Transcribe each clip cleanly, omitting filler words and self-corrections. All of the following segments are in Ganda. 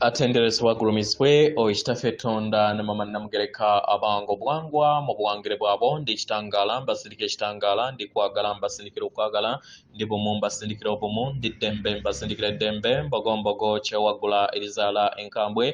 atenderesebwa gulumisibwe oyitaffe Tonda ne mama Namugereka abango bwangwa mu buwangire bwabo ndi kitangala mbasindika ekitangala ndi kwagala mbasindikira okwagala ndi bumu mbasindikira obumu ndi ddembe mbasindikira eddembe mbogombogo kyewagula erizaala enkambwe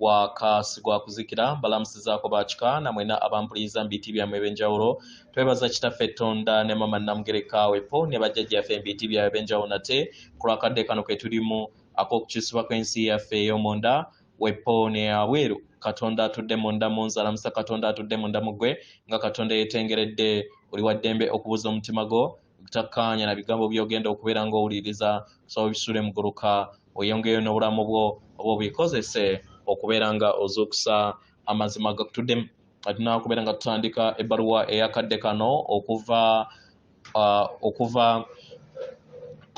gwa kuzikira mbalamusizaako bakika namwena abampuliza mbiti byammwe eb'enjawulo twebaza kitaffe Tonda ne mama Namugereka wepo ne bajjajjaffe mbiti byabwe eb'enjawulo nate ku lwakadde kano ke tulimu ak'okukyusibwa kw'ensi yaffe ey'omunda wepo ne abweru Katonda atudde munda mu nzalamusa Katonda atudde munda mu ggwe nga Katonda yeetengeredde oli wa ddembe okubuuza omutima gwo takkaanya na bigambo by'ogenda okubeera ng'owuliriza kusaba bisule muguluka oyongeyo n'obulamu bwo oba obikozese okubeera nga ozuukusa amazima gakutuddemu atina kubeera nga tutandika ebbaluwa eyakadde kano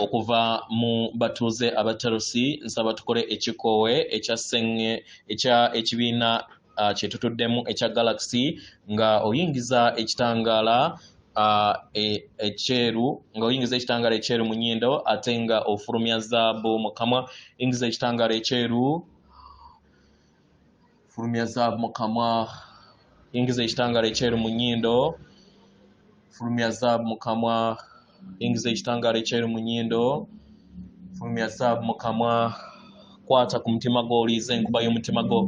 okuva mu batuuze abatarusi nsaba tukole ekikoowe ekibiina kyetutuddemu ekya Galaxy nga oyingiza ekitangaala ekyeru mu nnyindo ate nga ofulumya zaabu mu kamwa yingiza ekitangaala ekyeru fulumya zaabu mu kamwa yingiza ekitangaala ekyeru mu nnyindo fulumya zaabu mu kamwa yingiza ekitangaala ekyeru mu nnyindo fulumya zaabu mu kamwa kwata ku mutima gwo oliiza enkuba y'omutima gwo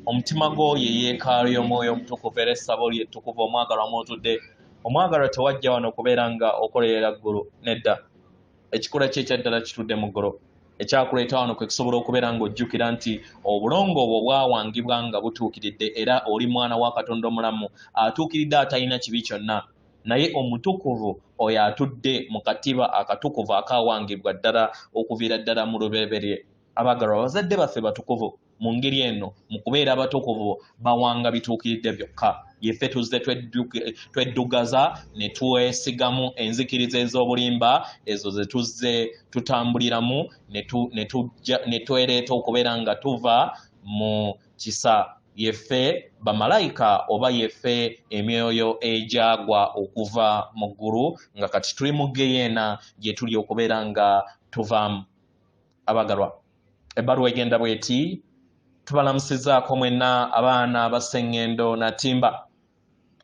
omutima gwo ye yeekaalu y'omwoyo omutukuvu era essabo lyettukuvu omwagalwa mwotudde omwagalwa tewajja wano okubeera nga okolerera ggulu nedda ekikula kye ekyaddala kitudde mu ggulu ekyakuleeta wano kwe kusobola okubeera ng'ojjukira nti obulongo obwo bwawangibwa nga butuukiridde era oli mwana wa Katonda omulamu atuukiridde atalina kibi kyonna naye omutukuvu oyo atudde mu katiba akatukuvu akawangibwa ddala okuviira ddala mu lubereberye abaagalwa abazadde baffe batukuvu mu ngeri eno mu kubeera abatukuvu bawanga bituukiridde byokka yeffe tuzze tweddugaza ne twesigamu enzikiriza ez'obulimba ezo ze tuzze tutambuliramu ne twereeta okubeera nga tuva mu kisa yeffe bamalayika oba yeffe emyoyo egyagwa okuva mu ggulu nga kati tuli mu geyeena gye tuli okubeera nga tuvaamu abagalwa ebbaluwa egenda bweti tubalamusizaako mwenna abaana ba Sseŋŋendo Natimba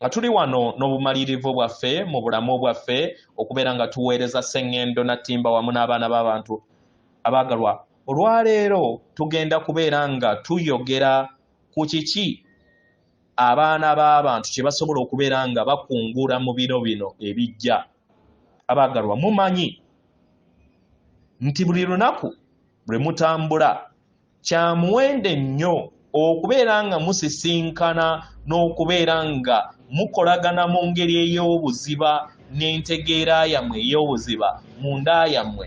nga tuli wano n'obumalirivu bwaffe mu bulamu bwaffe okubeera nga tuweereza Sseŋŋendo Natimba wamu n'abaana b'abantu abaagalwa olwaleero tugenda kubeera nga tuyogera ku kiki abaana b'abantu kye basobola okubeera nga bakungula mu biro bino ebijja abaagalwa mumanyi nti buli lunaku lwe mutambula kya muwendo nnyo okubeera nga musisinkana n'okubeera nga mukolagana mu ngeri ey'obuziba n'entegeera yammwe ey'obuziba mu nda yammwe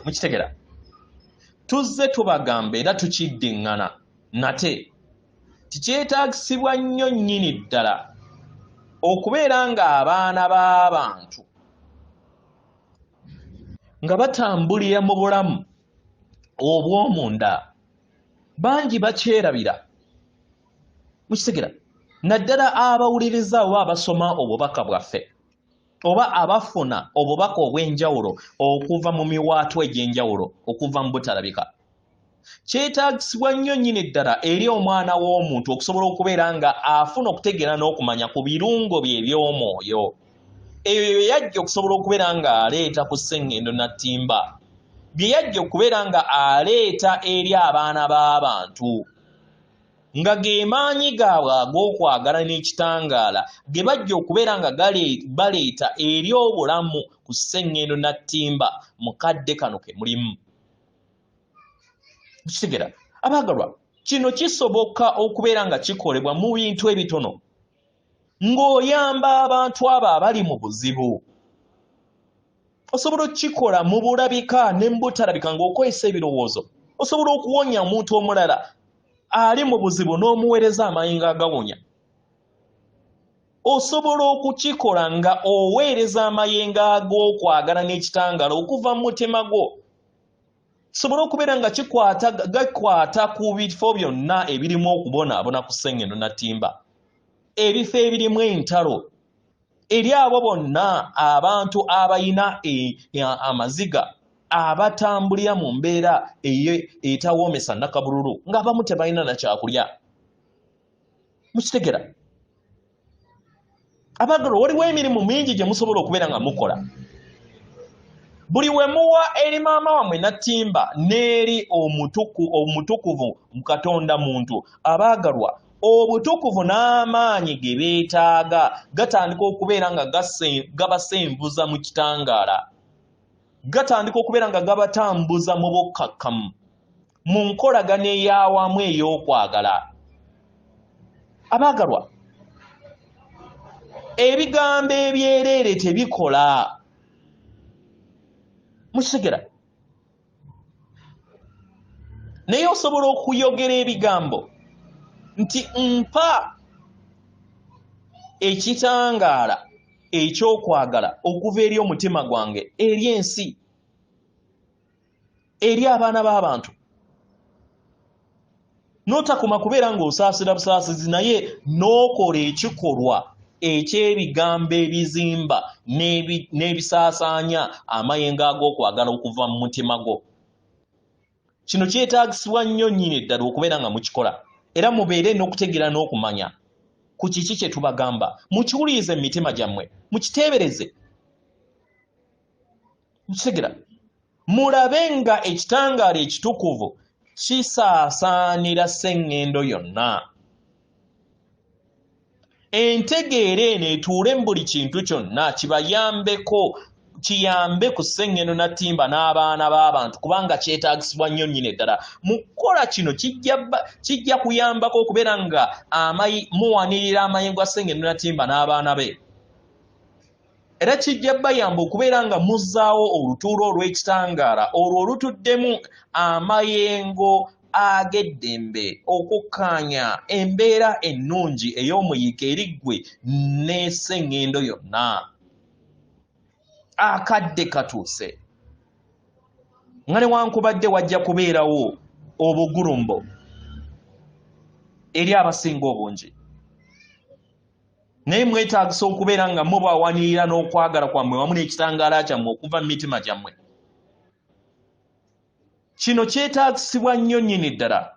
mukitegera tuzze tubagamba era tukiddiŋŋana nate tikyetaagisibwa nnyo nnyini ddala okubeera nga abaana b'abantu nga batambulira mu bulamu obw'omunda bangi bakyerabira mukitegera naddala abawuliriza oba abasoma obubaka bwaffe oba abafuna obubaka obw'enjawulo okuva mu miwaato egy'enjawulo okuva mu butalabika kyetaagisibwa nnyo nnyini ddala eri omwana w'omuntu okusobola okubeera nga afuna okutegeera n'okumanya ku birungo bye eby'omwoyo ebyo bye yajja okusobola okubeera nga aleeta ku Sseŋŋendo Natimba bye yajja okubeera nga aleeta eri abaana b'abantu nga ge maanyi gaabwe ag'okwagala n'ekitangaala ge bajja okubeera nga baleeta eri obulamu ku Sseŋŋendo Natimba mu kadde kano ke mulimu kitegera abaagalwa kino kisoboka okubeera nga kikolebwa mu bintu ebitono ng'oyamba abantu abo abali mu buzibu osobola okukikola mu bulabika ne mu butalabika ng'okozesa ebirowoozo osobola okuwonya omuntu omulala ali mu buzibu n'omuweereza amayinga agawonya osobola okukikola nga oweereza amayengo ag'okwagala n'ekitangaala okuva mu mutima gwo kisobola okubeera nga gakwata ku bifo byonna ebirimu okubonaabona ku Sseŋŋendo Natimba ebifo ebirimu entalo eri abo bonna abantu abayina amaziga abatambulira mu mbeera etawoomesa nnakabululu ng'abamu tebalina na kyakulya. Mukitegera? Abaagalwa, waliwo emirimu mingi gye musobola okubeera nga mukola. Buli we muwa eri maama wammwe Nattimba n'eri omutukuvu mu Katonda muntu, abaagalwa, obutukuvu n'amaanyi ge beetaaga gatandika okubeera nga gabasembuza mu kitangaala. Gatandika okubeera nga gabatambuza mu bukkakkamu, mu nkolagana ey'awamu ey'okwagala. Abaagalwa, ebigambo ebyereere tebikola. Mukitegera? Naye osobola okuyogera ebigambo nti mpa ekitangaala ekyokwagala okuva eri omutima gwange eri ensi, eri abaana b'abantu. N'otakoma kubeera ng'osaasira busaasizi, naye n'okola ekikolwa eky'ebigambo ebizimba n'ebisaasaanya amayengo ag'okwagala okuva mu mutima gwo. Kino kyetaagisibwa nnyo nnyini ddala okubeera nga mukikola, era mubeere n'okutegeera n'okumanya ku kiki kye tubagamba. Mukiwulirize mu mitima gyammwe, mukiteebereze. Mukitegera? Mulabe nga ekitangaala ekitukuvu kisaasaanira sseŋŋendo yonna. Entegeera eno etuule mu buli kintu kyonna, kibayambeko, kiyambe ku sseŋŋendo Nattimba n'abaana b'abantu, kubanga kyetaagisibwa nnyo nnyini ddala. Mu kukola kino kijja kuyambako okubeera nga muwanirira amayengo ga sseŋŋendo Nattimba n'abaana be. Era kijja bayamba okubeera nga muzzaawo olutuulo olw'ekitangaala olwo olutuddemu amayengo ag'eddembe, okukkaanya embeera ennungi ey'omuyika eri ggwe n'esseŋŋendo yonna. Akadde katuuse, nga newankubadde wajja kubeerawo obugulumbo eri abasinga obungi, naye mwetaagisa okubeera nga mubawanirira n'okwagala kwammwe wamu n'ekitangaala kyammwe okuva mu mitima gyammwe. Kino kyetaagisibwa nnyo nnyini ddala,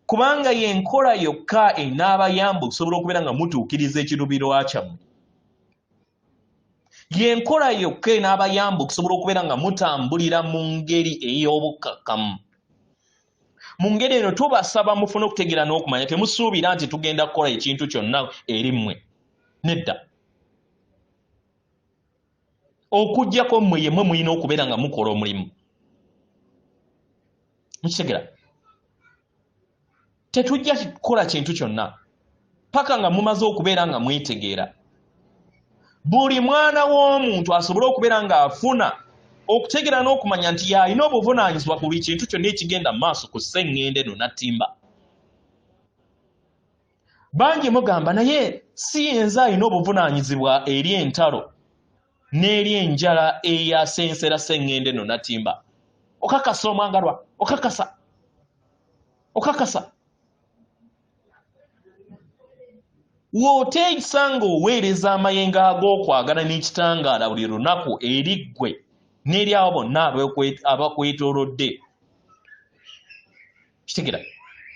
kubanga y'enkola yokka enaabayamba okusobola okubeera nga mutuukiriza ekiruubirirwa kyammwe. Y'enkola yokka enaabayamba okusobola okubeera nga mutambulira mu ngeri ey'obukkakkamu. Mu ngeri eno tubasaba mufune okutegeera n'okumanya, temusuubira nti tugenda kukola ekintu kyonna eri mmwe. Nedda. Okuggyako mmwe yemmwe mulina okubeera nga mukola omulimu. Mukitegera? Tetujja kukola kintu kyonna paka nga mumaze okubeera nga mwitegeera. Buli mwana w'omuntu asobole okubeera ng'afuna okutegeera n'okumanya nti y'alina obuvunaanyizibwa ku buli kintu kyonna ekigenda mu maaso ku sseŋŋendo eno Nattimba. Bangi mugamba naye si yenze alina obuvunaanyizibwa eri entalo n'eri enjala eyasensera sseŋŋendo eno Nattimba. Okakasa omwagalwa, okakasa. W'oteeyisa ng'oweereza amayengo ag'okwagala n'ekitangaala buli lunaku eri ggwe n'eri abo bonna abakwetoolodde. Kitegera?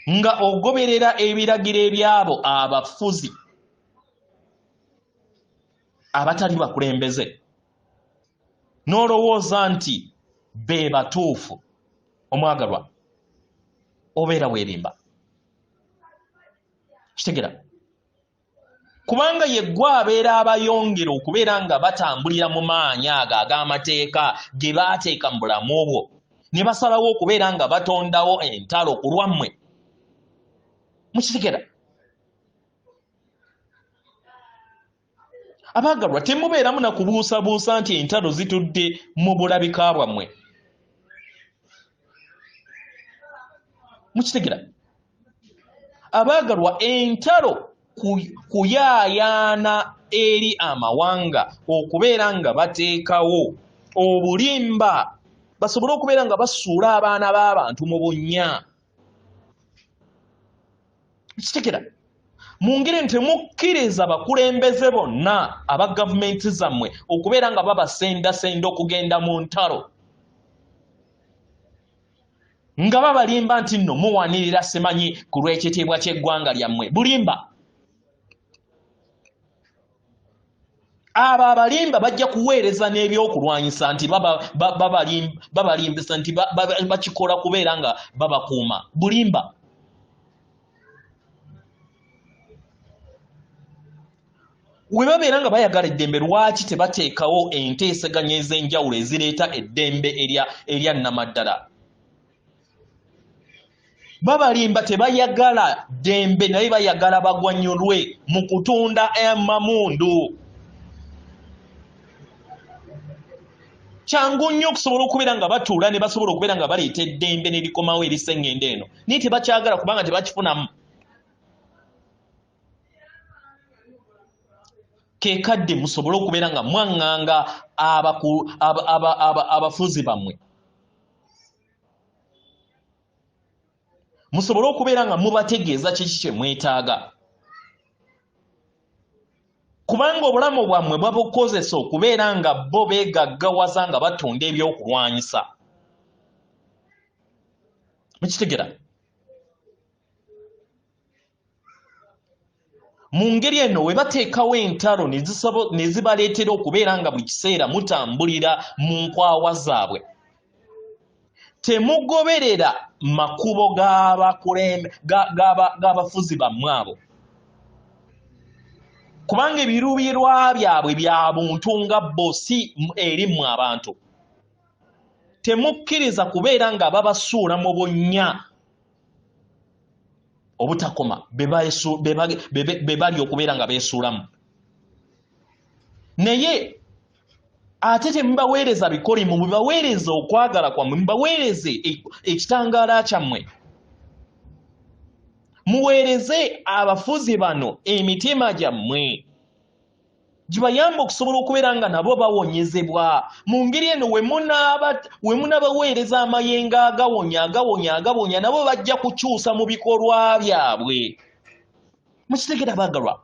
Nga ogoberera ebiragiro ebyabo abafuzi abatali bakulembeze, n'olowooza nti be batuufu, omwagalwa, obeera weerimba. Kitegera? Kubanga yeggwe abeera abayongera okubeera nga batambulira mu maanyi ago ag'amateeka ge baateeka mu bulamu bwo, ne basalawo okubeera nga batondawo entalo ku lwammwe. Mukitegera? Abaagalwa, temubeeramu na kubuusabuusa nti entalo zitudde mu bulabika bwammwe. Mukitegera? Abaagalwa, entalo kuyaayaana eri amawanga okubeera nga bateekawo obulimba basobole okubeera nga basuula abaana b'abantu mu bunnya. Kitegera? Mu ngeri temukkiriza bakulembeze bonna aba gavumenti zammwe okubeera nga babasendasenda okugenda mu ntalo. nga babalimba nti nno muwanirira semanyi ku lw'ekitiibwa ky'eggwanga lyammwe. Bulimba. Abo abalimba bajja kuweereza n'ebyokulwanyisa nti babalimbisa nti bakikola kubeera nga babakuuma. Bulimba. We babeera nga bayagala eddembe, lwaki tebateekawo enteeseganya ez'enjawulo ezireeta eddembe erya nnamaddala? Babalimba tebayagala ddembe, naye bayagala bagwanyulwe mu kutunda amamundu. Kyangu nnyo okusobola okubeera nga batuula ne basobola okubeera nga baleeta eddembe ne likomawo eriseŋŋenda eno, naye tebakyagala kubanga tebakifunamu. Keekadde musobole okubeera nga mwaŋŋanga abafuzi bammwe, musobole okubeera nga mubategeeza kiki kye mwetaaga, kubanga obulamu bwammwe babukozesa okubeera nga bo beegaggawaza nga batunda ebyokulwanyisa. Mukitegera? Mu ngeri eno we bateekawo entalo ne zibaleetera okubeera nga buli kiseera mutambulira mu nkwawa zaabwe. Temugoberera makubo g'abafuzi bammwe abo, kubanga ebiruubirwa byabwe bya buntu nga bo si eri mmwe abantu. Temukkiriza kubeera nga babasuula mu bunnya obutakoma be bali okubeera nga beesuulamu. Naye ate temubaweereza bikolimo, mubaweereze okwagala kwammwe, mubaweereze ekitangaala kyammwe, muweereze abafuzi bano emitima gyammwe gibayamba okusobola okubeera nga nabo bawonyezebwa. Mu ngeri eno we munabaweereza amayengo agawonya, nabo bajja kukyusa mu bikolwa byabwe. Mukitegera baagalwa?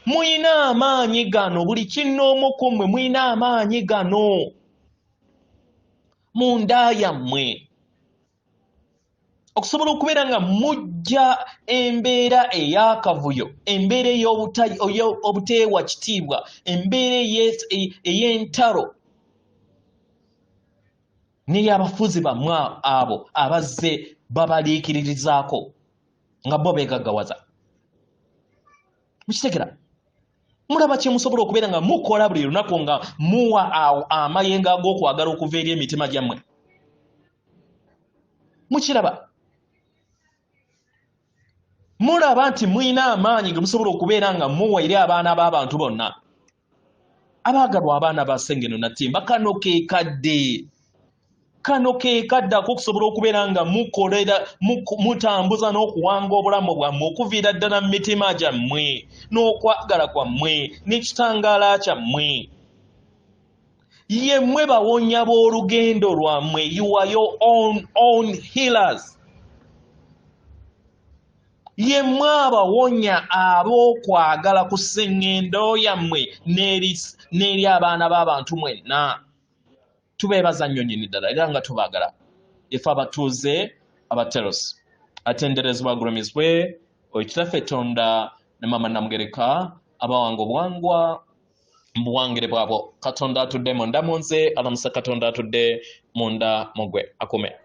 Muyina amaanyi gano, buli kinnoomu ku mmwe muyina amaanyi gano mu nda yammwe okusobola okubeera nga mujja embeera ey'akavuyo, embeera obuteewa kitiibwa, embeera ey'entalo n'ey'abafuzi bammwe abo abazze babaliikiririzaako nga bo beegaggawaza. Mukitegera? Mulaba kye musobola okubeera nga mukola buli lunaku nga muwa amayengo ag'okwagala okuva eri emitima gyammwe. Mukiraba? Mulaba nti muyina amaanyi ge musobola okubeera nga muwa eri abaana b'abantu bonna. Abaagalwa abaana ba Ssengeno Natimba, kano ke kadde okusobola okubeera nga mutambuza n'okuwanga obulamu bwammwe okuviira ddala mu mitima gyammwe n'okwagala kwammwe n'ekitangaala kyammwe. Yemmwe bawonya b'olugendo lwammwe. You are your own healers. Yemmwe abawonya ab'okwagala ku sseŋŋendo yammwe n'eri abaana b'abantu mwenna. Tubeebaza nnyo nnyini ddala era nga tubaagala. Ife abatuuze abaterosi atenderezebwa agulumizibwe oyo Kitaffe Tonda ne Maama Namugereka abawanga obuwangwa mu buwangire bwabwo. Katonda atudde munda mu nze, alamusa Katonda atudde munda mu ggwe. Akume.